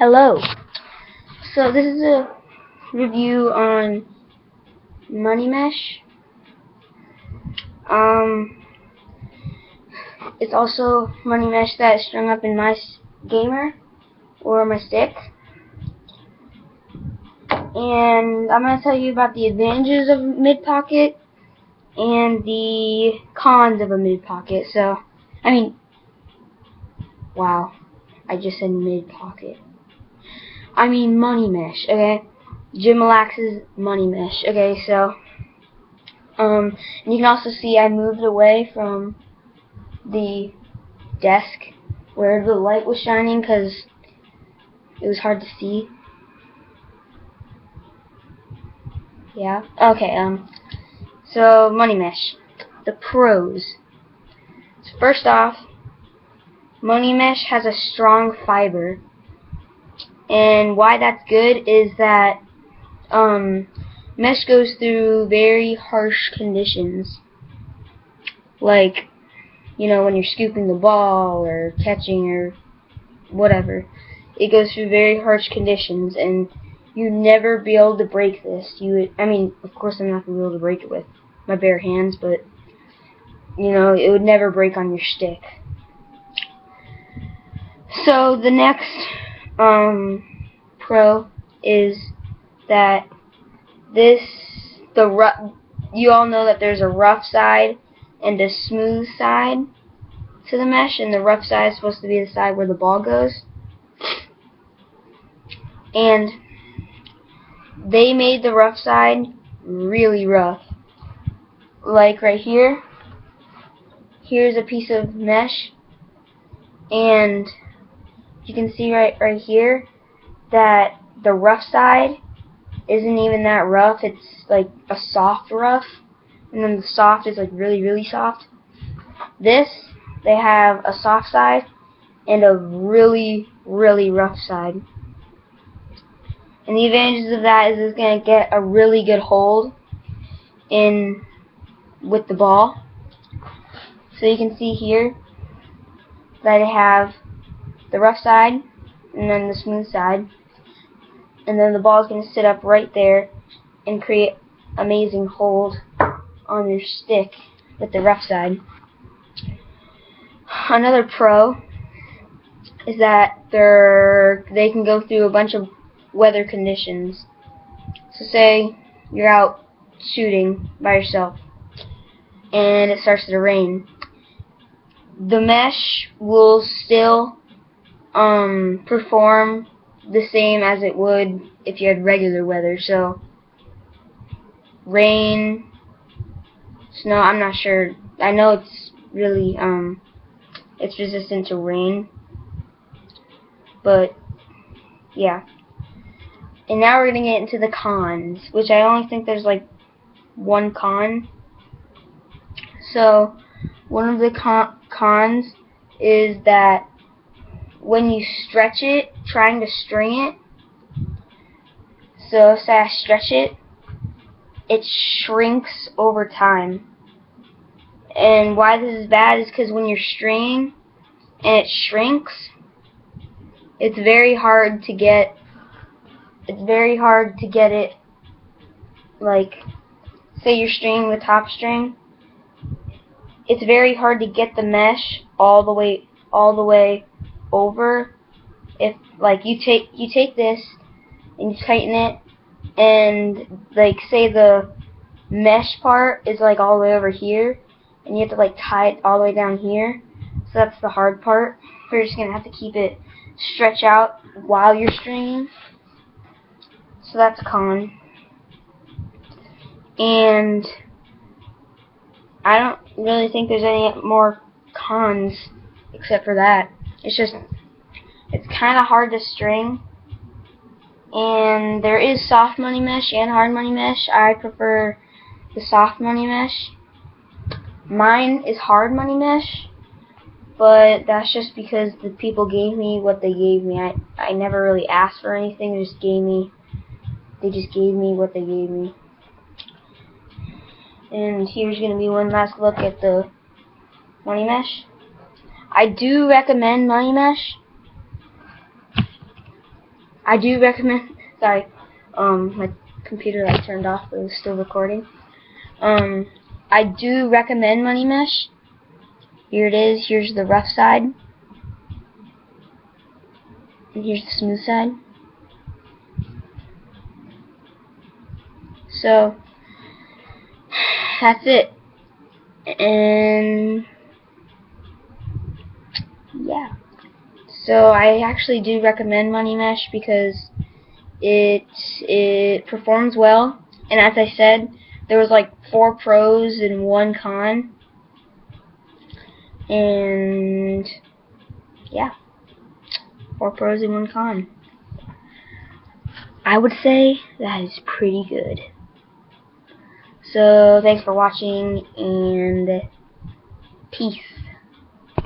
Hello. So this is a review on Money Mesh. It's also Money Mesh that is strung up in my gamer or my stick. And I'm going to tell you about the advantages of mid pocket and the cons of a mid pocket. Wow, I just said mid pocket. I mean Money Mesh, okay? Gymalax's Money Mesh, okay? So, and you can also see I moved away from the desk where the light was shining because it was hard to see. Yeah. Okay. So Money Mesh, the pros. So first off, Money Mesh has a strong fiber, and why that's good is that mesh goes through very harsh conditions, like when you're scooping the ball or catching or whatever. It goes through very harsh conditions, and you'd never be able to break this. Of course I'm not going to be able to break it with my bare hands, but it would never break on your stick. So the next pro is that you all know that there's a rough side and a smooth side to the mesh, and the rough side is supposed to be the side where the ball goes. And they made the rough side really rough. Like right here. Here's a piece of mesh, and you can see right here that the rough side isn't even that rough. It's like a soft rough, and then the soft is like really, really soft. They have a soft side and a really, really rough side. And the advantages of that is it's going to get a really good hold in with the ball. So you can see here that I have the rough side and then the smooth side. And then the ball is going to sit up right there and create amazing hold on your stick with the rough side. Another pro is that they can go through a bunch of weather conditions. So say you're out shooting by yourself and it starts to rain. The mesh will still perform the same as it would if you had regular weather. So rain, snow, I'm not sure. I know it's really it's resistant to rain, but yeah. And now we're going to get into the cons, which I only think there's like one con. So one of the cons is that when you stretch it, trying to string it, so say I stretch it, it shrinks over time. And why this is bad is because when you're stringing and it shrinks, it's very hard to get it, like, say you're stringing the top string, it's very hard to get the mesh all the way over. If like you take this and you tighten it, and like say the mesh part is like all the way over here, and you have to like tie it all the way down here. So that's the hard part. You're just gonna have to keep it stretch out while you're stringing. So that's a con. And I don't really think there's any more cons except for that. It's kind of hard to string. And there is soft Money Mesh and hard Money Mesh. I prefer the soft Money Mesh. Mine is hard Money Mesh, but that's just because the people gave me what they gave me. I never really asked for anything. They just gave me what they gave me. And here's going to be one last look at the Money Mesh. I do recommend Money Mesh. I do recommend. Sorry, my computer light turned off, but it was still recording. I do recommend Money Mesh. Here it is. Here's the rough side, and here's the smooth side. So that's it. And yeah. So I actually do recommend Money Mesh because it performs well, and as I said, there was like 4 pros and 1 con, and yeah, 4 pros and 1 con. I would say that is pretty good. So thanks for watching, and peace.